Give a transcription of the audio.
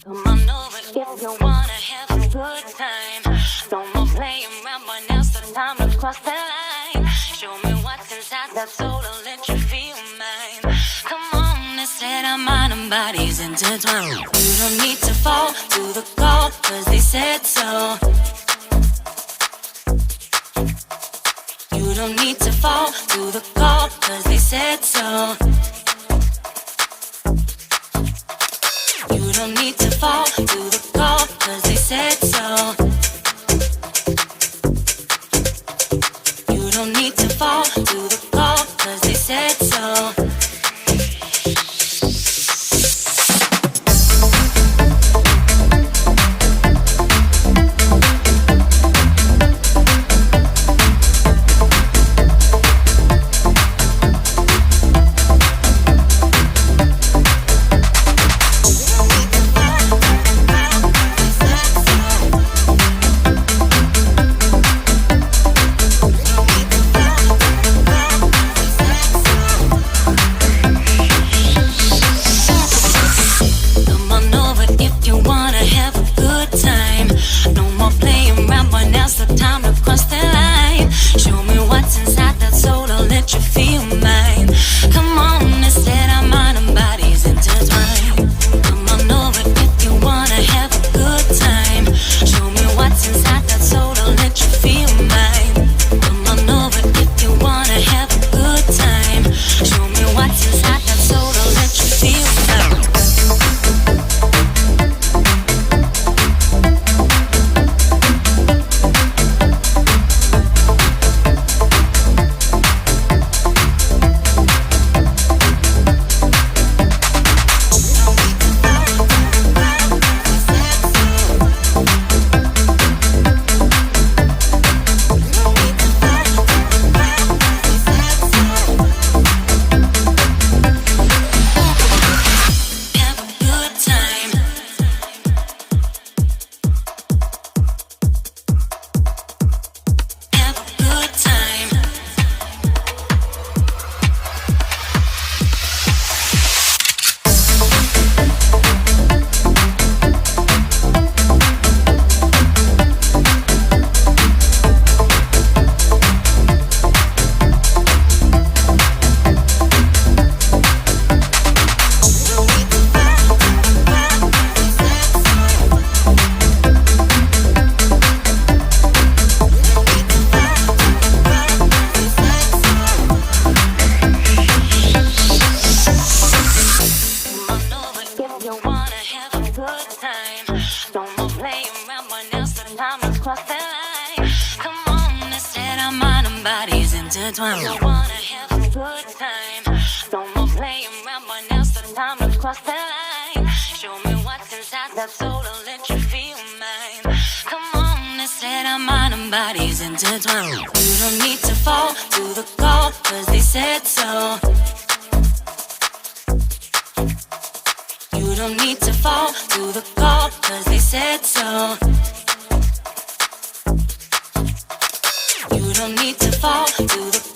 Come on over if you wanna have a good time. No more playing around, but now's the time to cross the line. Show me what's inside that soul, I'll let you feel mine. Come on, they said our mind and bodies intertwined. You don't need to fall to the call, cause they said so. You don't need to fall to the call, cause they said so. You don't need to fall to the call, cause they said so. You don't need to fall to the call, cause they said so. Intertwined. You wanna have a good time. No more playing around, but now's the time to cross the line. Show me what's inside that soul, I'll let you feel mine. Come on, they said our mind and bodies intertwined. You don't need to fall to the call, cause they said so. You don't need to fall to the call, cause they said so. You don't need to fall to the